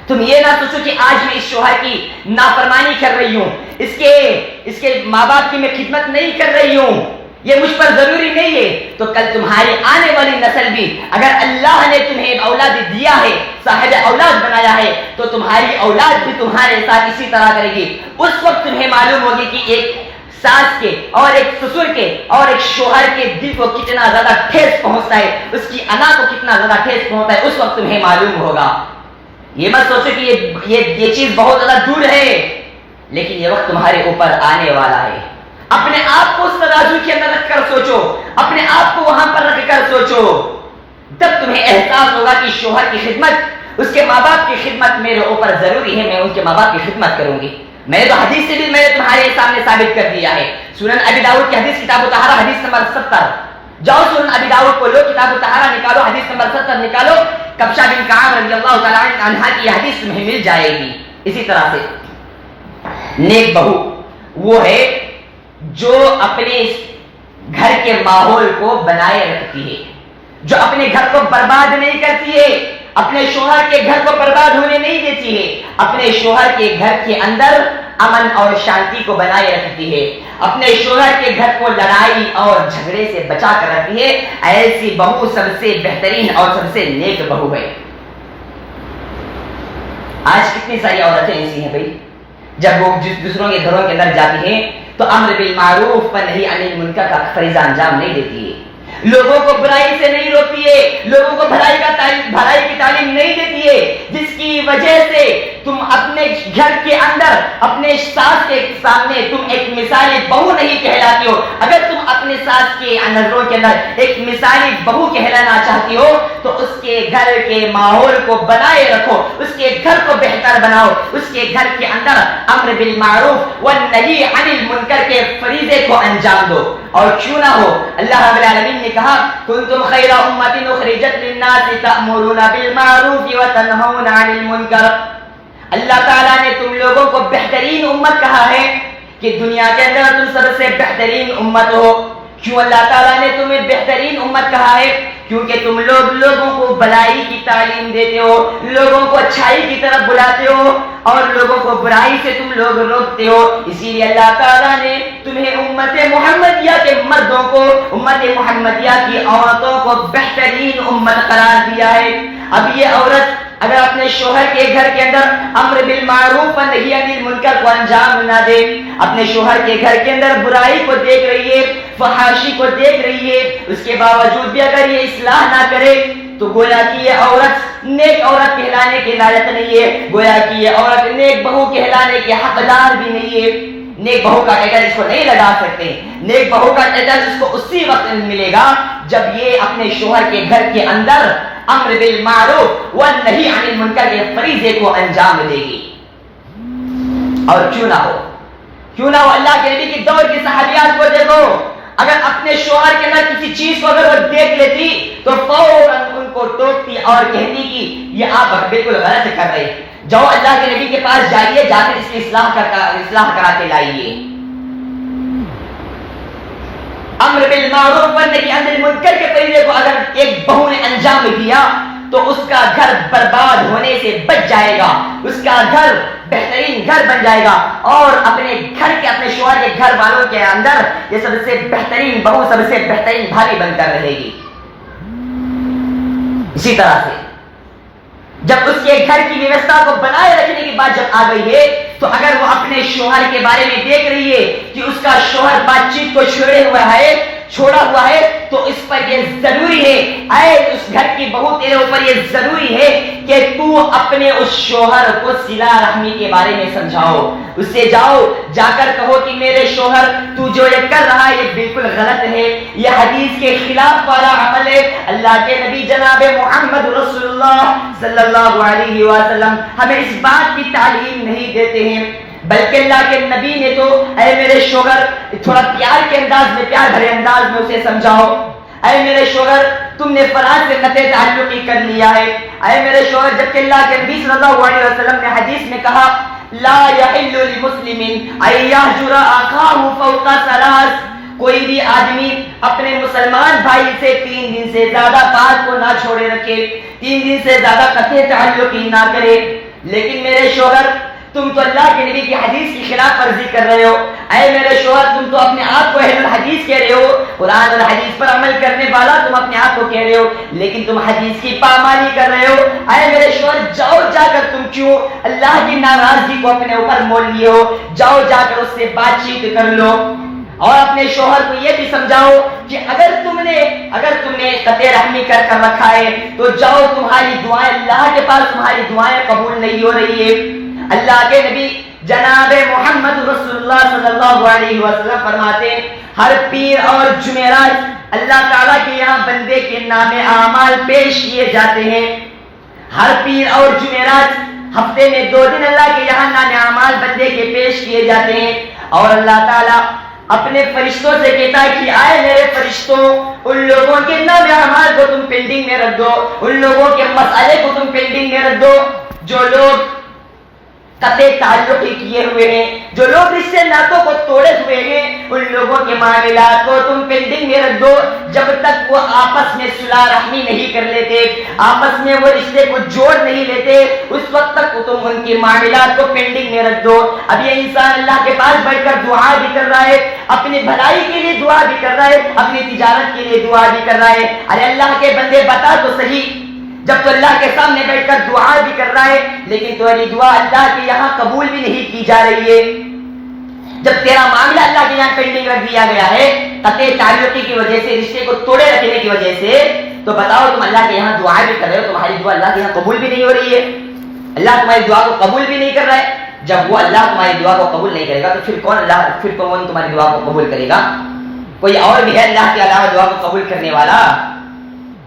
تم یہ نہ سوچو کہ آج میں اس شوہر کی نافرمانی کر رہی ہوں، اس کے ماں باپ کی میں خدمت نہیں کر رہی ہوں، یہ مجھ پر ضروری نہیں ہے. تو کل تمہاری آنے والی نسل بھی، اگر اللہ نے تمہیں اولاد دیا ہے، صاحب اولاد بنایا ہے، تو تمہاری اولاد بھی تمہارے ساتھ اسی طرح کرے گی. اس وقت تمہیں معلوم ہوگی کہ ایک ساس کے اور ایک سسر کے اور ایک شوہر کے دل کو کتنا زیادہ ٹھیس پہنچتا ہے، اس کی انا کو کتنا زیادہ ٹھیس پہنچتا ہے. اس وقت تمہیں معلوم ہوگا. یہ مت سوچو کہ یہ چیز بہت زیادہ دور ہے، لیکن یہ وقت تمہارے اوپر آنے والا ہے. اپنے آپ کو اس ترازو کے اندر رکھ کر سوچو، اپنے آپ کو وہاں پر رکھ کر سوچو. تب تمہیں احساس ہوگا کہ شوہر کی خدمت، اس کے ماں باپ کی خدمت میرے اوپر ضروری ہے، میں ان کے ماں باپ کی خدمت کروں گی. میں نے تو حدیث سے بھی میں نے تمہارے سامنے ثابت کر دیا ہے. سنن ابی داؤد کی حدیث کتاب الطہارہ حدیث نمبر 70. جاؤ سنن ابی داؤد کو لو، کتاب الطہارہ نکالو، حدیث نمبر 70 نکالو. کبشہ بن کعب رضی اللہ تعالی عنہ کی حدیث تمہیں مل جائے گی. اسی طرح سے نیک بہو وہ ہے جو اپنے گھر کے ماحول کو بنائے رکھتی ہے، جو اپنے گھر کو برباد نہیں کرتی ہے، اپنے شوہر کے گھر کو برباد ہونے نہیں دیتی ہے، اپنے شوہر کے گھر کے اندر امن اور شانتی کو بنائے رکھتی ہے، اپنے شوہر کے گھر کو لڑائی اور جھگڑے سے بچا کر رکھتی ہے. ایسی بہو سب سے بہترین اور سب سے نیک بہو ہے. آج کتنی ساری عورتیں ایسی ہیں بھائی، جب وہ دوسروں کے گھروں کے اندر جاتی ہیں تو امر بالمعروف و نہی عن المنکر کا فریضہ انجام نہیں دیتی ہے، لوگوں کو برائی سے نہیں روکتی ہے، لوگوں کو بھلائی کی تعلیم نہیں دیتی ہے، جس کی وجہ سے تم اپنے گھر کے اندر اپنے ساس کے سامنے تم ایک مثالی بہو نہیں کہلاتی ہو. اگر تم اپنے ساس کے نظروں کے اندر ایک مثالی بہو کہلانا چاہتی ہو تو اس کے گھر کے ماحول کو بنائے رکھو، اس کے گھر کو بہتر بناؤ، اس کے گھر کے اندر امر بالمعروف والنہی عن المنکر کے فریضے کو انجام دو. اور کیوں نہ ہو، اللہ رب العالمین نے کہا کنتم خیر امۃ اخرجت للناس تأمرون بالمعروف وتنہون عن المنکر. اللہ تعالیٰ نے تم لوگوں کو بہترین امت کہا ہے کہ دنیا کے اندر تم سب سے بہترین امت ہو. کیوں اللہ تعالیٰ نے تمہیں بہترین امت کہا ہے؟ کیونکہ تم لوگوں کو بھلائی کی تعلیم دیتے ہو، لوگوں کو اچھائی کی طرف بلاتے ہو اور لوگوں کو برائی سے تم لوگ روکتے ہو. اسی لیے اللہ تعالیٰ نے تمہیں امت محمدیہ کے مردوں کو، امت محمدیہ کی عورتوں کو بہترین امت قرار دیا ہے. اب یہ عورت اگر اپنے شوہر کے گھر کے اندر امر بالمعروف و نہی عن المنکر کو انجام نہ دے، اپنے شوہر کے گھر کے اندر برائی کو دیکھ رہی ہے، فحاشی کو دیکھ رہی ہے، اس کے باوجود بھی اگر یہ اصلاح نہ کرے تو گویا کہ یہ عورت نیک عورت کہلانے کے لائق نہیں ہے، گویا کہ یہ عورت نیک بہو کہلانے کے حقدار بھی نہیں ہے. نیک بہو کا ٹائٹل اس کو نہیں لگا سکتے. نیک بہو کا ٹائٹل اس کو اسی وقت ملے گا جب یہ اپنے شوہر کے گھر کے اندر امر بالمعروف والنہی عن المنکر کے فریضے کو انجام دے گی. اور کیوں نہ ہو اللہ کے نبی کے دور کی صحابیات کو دیکھو، اگر اپنے شوہر کے اندر کسی چیز کو اگر وہ دیکھ لیتی تو فوراً ان کو ٹوکتی اور کہتی کہ یہ آپ بالکل غلط کر رہے ہیں، جاؤ اللہ کے نبی کے پاس جائیے، جا کر اس کی اصلاح کرا کے لائیے. امر بالمعروف والنہی عن المنکر کے فریضے کو اگر ایک بہو نے انجام دیا تو اس کا گھر برباد ہونے سے بچ جائے گا، اس کا گھر بہترین گھر بن جائے گا اور اپنے شوہر کے گھر والوں کے اندر یہ سب سے بہترین بہو، سب سے بہترین بھابی بن کر رہے گی. اسی طرح سے جب اس کے گھر کی ویوستھا کو بنائے رکھنے کی بات جب آ گئی ہے تو اگر وہ اپنے شوہر کے بارے میں دیکھ رہی ہے کہ اس کا شوہر بات چیت کو چھوڑا ہوا ہے تو اس پر یہ ضروری ہے، اے اس گھر کی بہو تیرے اوپر یہ ضروری ہے کہ تو اپنے اس شوہر کو صلہ رحمی کے بارے میں سمجھاؤ. اس سے جا کر کہو کہ میرے شوہر تو جو یہ کر رہا ہے یہ بالکل غلط ہے، یہ حدیث کے خلاف والا عمل ہے. اللہ کے نبی جناب محمد رسول اللہ صلی اللہ علیہ وسلم ہمیں اس بات کی تعلیم نہیں دیتے ہیں. بلکہ اللہ کے نبی نے تو اے میرے شوہر تھوڑا پیار کے انداز میں، پیار بھرے انداز میں اسے سمجھاؤ، اے میرے شوہر تم نے فلاں سے قطع تعلقی کر لیا ہے، اے میرے شوہر، جبکہ اللہ کے نبی صلی اللہ علیہ وسلم نے حدیث میں کہا لا یحل لمسلم ان یہجر اخاہ فوق ثلاث، کوئی بھی آدمی اپنے مسلمان بھائی سے 3 دن سے زیادہ بات کو نہ چھوڑے رکھے، 3 دن سے زیادہ قطع تعلقی نہ کرے۔ لیکن میرے شوہر تم تو اللہ کے نبی کی حدیث کی خلاف ورزی کر رہے ہو، اے میرے شوہر تم تو اپنے آپ کو اہل الحدیث کہہ رہے ہو، قرآن اور حدیث پر عمل کرنے والا تم اپنے آپ کو کہہ رہے ہو، لیکن تم حدیث کی پامالی کر رہے ہو۔ اے میرے شوہر جاؤ جا کر تم کیوں اللہ کی ناراضگی کو اپنے اوپر مول لیے ہو، جاؤ جا کر اس سے بات چیت کر لو، اور اپنے شوہر کو یہ بھی سمجھاؤ کہ اگر تم نے قطع رحمی کر رکھا ہے تو جاؤ، تمہاری دعائیں اللہ کے پاس تمہاری دعائیں قبول نہیں ہو رہی ہے۔ اللہ کے نبی جناب محمد رسول اللہ صلی اللہ علیہ وسلم فرماتے ہیں ہر پیر اور جمعرات اللہ تعالیٰ کے یہاں بندے کے نام اعمال پیش کیے جاتے ہیں۔ ہر پیر اور جمعرات ہفتے میں 2 دن اللہ کے یہاں نام اعمال بندے کے پیش کیے جاتے ہیں، اور اللہ تعالیٰ اپنے فرشتوں سے کہتا ہے کہ آئے میرے فرشتوں، ان لوگوں کے نام اعمال کو تم پینڈنگ میں رکھ دو، ان لوگوں کے مسئلے کو تم پینڈنگ میں رکھ دو، جو لوگ قطع تعلقی کیے ہوئے ہیں، جو لوگ رشتے ناتوں کو توڑے ہوئے ہیں، ان لوگوں کے معاملات کو تم پینڈنگ میں رکھ دو، جب تک وہ آپس میں صلح رحمی نہیں کر لیتے، آپس میں وہ رشتے کو جوڑ نہیں لیتے، اس وقت تک تم ان کے معاملات کو پینڈنگ میں رکھ دو۔ اب یہ انسان اللہ کے پاس بیٹھ کر دعا بھی کر رہا ہے، اپنی بھلائی کے لیے دعا بھی کر رہا ہے، اپنی تجارت کے لیے دعا بھی کر رہا ہے۔ ارے اللہ کے بندے بتا تو صحیح، جب تو اللہ کے سامنے بیٹھ کر دعا بھی کر رہا ہے لیکن تمہاری دعا اللہ کے یہاں قبول بھی نہیں کی جا رہی ہے، جب تیرا معاملہ اللہ کے یہاں پینڈنگ رکھ دیا گیا ہے قطع تعلقی کی وجہ سے، رشتے کو توڑے رکھنے کی وجہ سے، تو بتاؤ تم اللہ کے یہاں دعا بھی کر رہے ہو، تمہاری دعا اللہ کے یہاں قبول بھی نہیں ہو رہی ہے، اللہ تمہاری دعا کو قبول بھی نہیں کر رہا ہے۔ جب وہ اللہ تمہاری دعا کو قبول نہیں کرے گا تو پھر کون تمہاری دعا کو قبول کرے گا؟ کوئی اور بھی ہے اللہ کے علاوہ دعا کو قبول کرنے والا،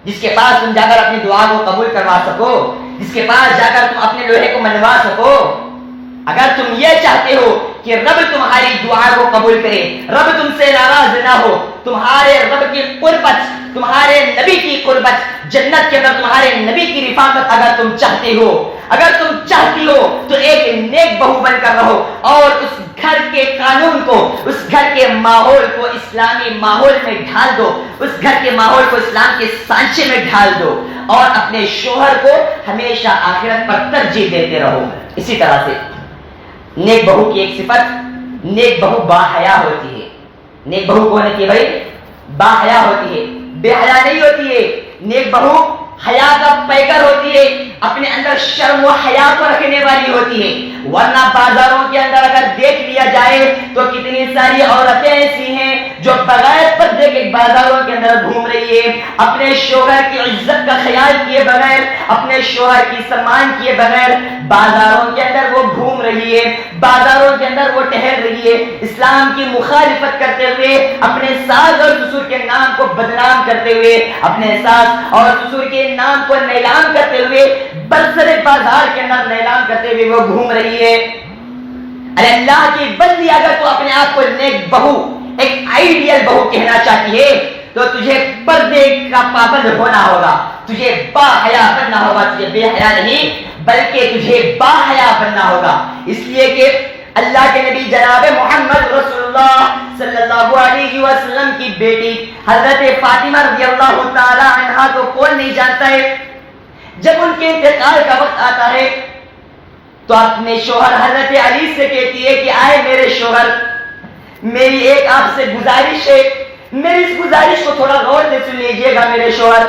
جس کے پاس تم جا کر اپنی دعا کو قبول کروا سکو، جس کے پاس جا کر تم اپنے لوہے کو منوا سکو؟ اگر تم یہ چاہتے ہو کہ رب تمہاری دعا کو قبول کرے، رب تم سے ناراض نہ ہو، تمہارے رب کی قربت، تمہارے نبی کی قربت، جنت کے اندر تمہارے نبی کی رفاقت اگر تم چاہتے ہو، اگر تم چاہتی ہو تو ایک نیک بہو بن کر رہو، اور اس گھر کے قانون کو، اس گھر کے ماحول کو اسلامی ماحول میں ڈھال دو، اس گھر کے ماحول کو اسلام کے سانچے میں ڈھال دو، اور اپنے شوہر کو ہمیشہ آخرت پر ترجیح دیتے رہو۔ اسی طرح سے نیک بہو کی ایک صفت، نیک بہو با حیا ہوتی ہے۔ نیک بہو کون ہوتی ہے بھائی؟ با حیا ہوتی ہے، بے حیا نہیں ہوتی ہے۔ نیک بہو حیا کا پیکر ہوتی ہے، اپنے اندر شرم و حیا کو رکھنے والی ہوتی ہے، ورنہ بازاروں کے اندر اگر دیکھ لیا جائے تو کتنی ساری عورتیں ایسی ہیں جو بغیر پردے کے بازاروں کے اندر گھوم رہی ہے، اپنے شوہر کی عزت کا خیال کیے بغیر، اپنے شوہر کی سمان کیے بغیر بازاروں کے اندر وہ گھوم رہی ہے، بازاروں کے اندر وہ ٹہل رہی ہے، اسلام کی مخالفت کرتے ہوئے، اپنے ساس اور سسر کے نام کو بدنام کرتے ہوئے، اپنے ساس اور سسر کے نام کو نیلام کرتے ہوئے، برسر بازار کے اندر نیلام کرتے ہوئے وہ گھوم رہی ہے۔ ارے اللہ کی بندی، اگر تو اپنے آپ کو نیک بہو، ایک آئیڈیل بہو کہنا چاہتی ہے تو تجھے پردے کا پابند ہونا ہوگا، تجھے با حیا بننا ہوگا، تجھے بے حیا نہیں بلکہ تجھے با حیا بننا ہوگا۔ اس لیے کہ اللہ کے نبی جناب محمد رسول اللہ صلی اللہ علیہ وسلم کی بیٹی حضرت فاطمہ رضی اللہ تعالی عنہا کو کون نہیں جانتا ہے؟ جب ان کے انتقال کا وقت آتا ہے تو اپنے شوہر حضرت علی سے کہتی ہے کہ آئے میرے شوہر، میری ایک آپ سے گزارش ہے، میری اس گزارش کو تھوڑا غور سے سن لیجئے گا میرے شوہر۔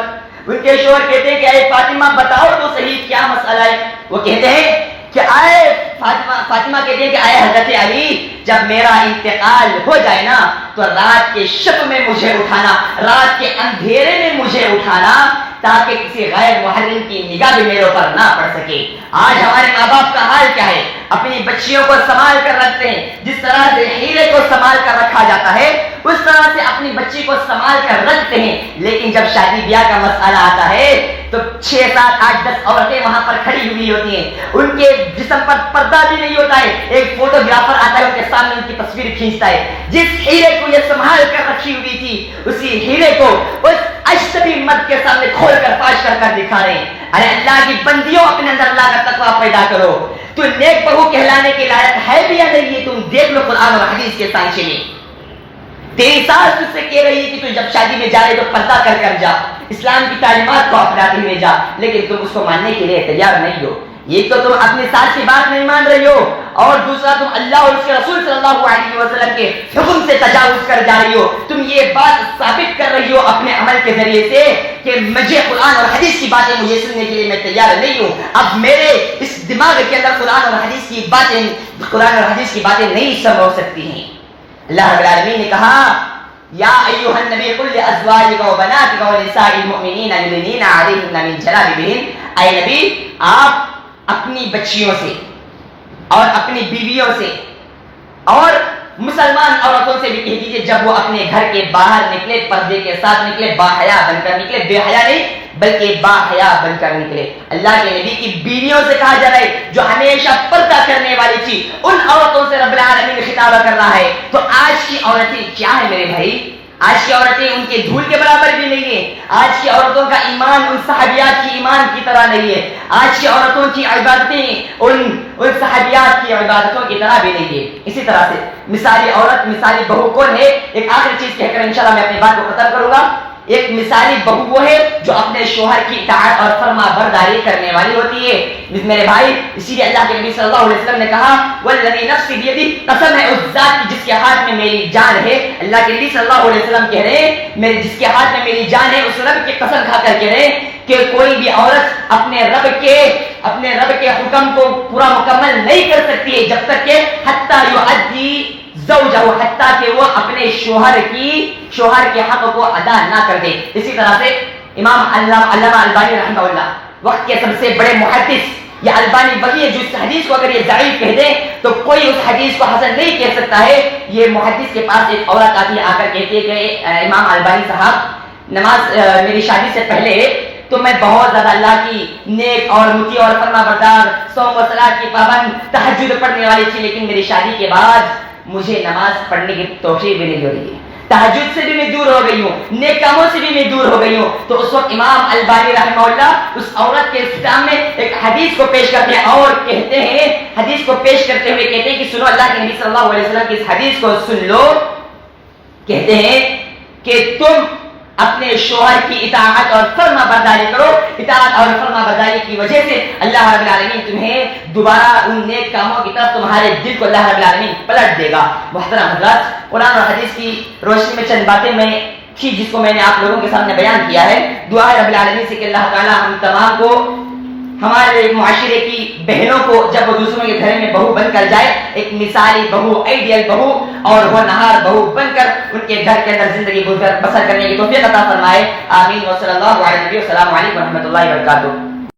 ان کے شوہر کہتے ہیں کہ اے فاطمہ بتاؤ تو صحیح کیا مسئلہ ہے؟ وہ کہتے ہیں کہ آئے فاطمہ کہتے ہیں کہ آئے حضرت علی، جب میرا انتقال ہو جائے نا تو رات کے شب میں مجھے اٹھانا، رات کے اندھیرے میں مجھے اٹھانا، تاکہ کسی غیر محرم کی نگاہ بھی میرے اوپر نہ پڑ سکے۔ آج ہمارے ماں باپ کا حال کیا ہے؟ اپنی بچیوں کو سنبھال کر رکھتے ہیں، جس طرح سے ہیرے کو سنبھال کر رکھا جاتا ہے اس طرح سے اپنی بچی کو سنبھال کر رکھتے ہیں، لیکن جب شادی بیاہ کا مسئلہ آتا ہے تو 6 7 8 10 عورتیں وہاں پر کھڑی ہوئی ہوتی ہیں، ان کے جسم پر پردہ بھی نہیں ہوتا ہے، ایک فوٹوگرافر آتا ہے ان کے سامنے ان کی تصویر کھینچتا ہے۔ جس ہیرے کو یہ سنبھال کر رکھی ہوئی تھی، اسی ہیرے کو اس اجنبی مرد کے سامنے کھول کر فاش کر دکھا رہے ہیں۔ ارے اللہ کی بندیوں، اپنے اندر اللہ کا تقویٰ پیدا کرو۔ تو نیک بہو کہلانے کے لائق ہے بھی یا نہیں، یہ تم دیکھ لو قرآن اور حدیث کے سائنچے میں۔ تیری ساس تجھ سے کہہ رہی ہے کہ تو جب شادی میں جا رہے تو پردہ کر جا، اسلام کی تعلیمات کو اپناتے ہوئے جا، لیکن تم اس کو ماننے کے لیے تیار نہیں ہو۔ ایک تو تم اپنی ساس کی بات نہیں مان رہی ہو، اور دوسرا تم اللہ اور اس کے رسول صلی اللہ علیہ وسلم کے حکم سے تجاوز کر جا رہی ہو۔ تم یہ بات ثابت کر رہی ہو اپنے عمل کے ذریعے سے کہ مجھے قرآن اور حدیث کی باتیں مجھے سننے کے لیے میں تیار نہیں ہوں۔ اب میرے اس دماغ کے اندر قرآن اور حدیث کی باتیں نہیں سم ہو سکتی ہیں۔ اللہ رب العالمین نے کہا یا ایھا النبی قل لازواجک وبناتک ونساء المؤمنین یدنین علیہن من جلابیبہن، اے نبی آپ اپنی بچیوں سے اور اپنی بیویوں سے اور مسلمان عورتوں سے بھی کہہ دیجیے جب وہ اپنے گھر کے باہر نکلے پردے کے ساتھ نکلے، باحیا بن کر نکلے، بے حیا نہیں بلکہ باحیا بن کر نکلے۔ اللہ کے نبی کی بیویوں سے کہا جا رہا ہے جو ہمیشہ پردہ کرنے والی تھی، ان عورتوں سے رب العالمین خطاب کر رہا ہے۔ تو آج کی عورتیں کیا ہے میرے بھائی؟ آج کی عورتیں ان کے دھول کے برابر بھی نہیں ہے۔ آج کی عورتوں کا ایمان ان صحابیات کی ایمان کی طرح نہیں ہے۔ آج کی عورتوں کی عبادتیں ان صحابیات کی عبادتوں کی طرح بھی نہیں ہے۔ اسی طرح سے مثالی عورت، مثالی بہو کون ہے؟ ایک آخری چیز کہہ کر انشاءاللہ میں اپنی بات کو ختم کروں گا۔ ایک مثالی بہو وہ ہے جو اپنے شوہر کی اطاعت اور فرما برداری کرنے والی ہوتی ہے۔ میرے بھائی، اسی لیے اللہ کے نبی صلی اللہ علیہ وسلم نے کہا والذی نفسی بیدی، قسم ہے اس ذات کی جس کے ہاتھ میں میری جان ہے۔ اللہ کے نبی صلی اللہ علیہ وسلم کہہ رہے ہیں میرے جس کے ہاتھ میں میری جان ہے، اس رب کی قسم کھا کر کہہ رہے ہیں کہ کوئی بھی عورت اپنے رب کے حکم کو پورا مکمل نہیں کر سکتی ہے جب تک کہ حتی یؤدی زوجہ، حتیٰ کہ وہ اپنے شوہر کے حق کو ادا نہ کر دے۔ اسی طرح سے امام علامہ البانی رحمہ اللہ، وقت کے سب سے بڑے محدث، یہ البانی وہی ہے جو اس حدیث کو اگر یہ ضعیف کہہ دے تو کوئی اس حدیث کو حسن نہیں کہہ سکتا ہے۔ یہ محدث کے پاس ایک عورت آتی ہے، آ کر کہتی ہے کہ امام البانی صاحب، نماز میری شادی سے پہلے تو میں بہت زیادہ اللہ کی نیک اور مطیع اور فرما بردار، صوم و صلاۃ کی پابند، تہجد پڑھنے والی تھی، لیکن میری شادی کے بعد مجھے نماز پڑھنے کی توفیق بھی نہیں ہو رہی ہے، تہجد سے بھی میں دور ہو گئی ہوں، نیک کاموں سے بھی میں دور ہو گئی ہوں۔ تو اس وقت امام البانی رحمہ اللہ اس عورت کے سامنے ایک حدیث کو پیش کرتے ہیں اور کہتے ہیں، حدیث کو پیش کرتے ہوئے کہتے ہیں کہ سنو، اللہ کے نبی صلی اللہ علیہ وسلم کی اس حدیث کو سن لو۔ کہتے ہیں کہ تم اپنے شوہر کی اطاعت اور فرما برداری کرو، اطاعت اور فرما برداری کی وجہ سے اللہ رب العالمین تمہیں دوبارہ ان نیک کاموں کی طرف تمہارے دل کو اللہ رب العالمین پلٹ دے گا۔ محترم حضرات، قرآن اور حدیث کی روشنی میں چند باتیں میں تھی جس کو میں نے آپ لوگوں کے سامنے بیان کیا ہے۔ دعا ہے رب العالمین سے کہ اللہ تعالیٰ ہم تمام کو، ہمارے معاشرے کی بہنوں کو جب وہ دوسروں کے گھر میں بہو بن کر جائے، ایک مثالی بہو، آئیڈیل بہو اور وہ نہار بہو بن کر ان کے گھر کے اندر زندگی بسر کرنے کی توفیق عطا فرمائے۔ آمین و صلی اللہ علیہ وسلم۔ السلام علیکم و رحمۃ اللہ وبرکاتہ۔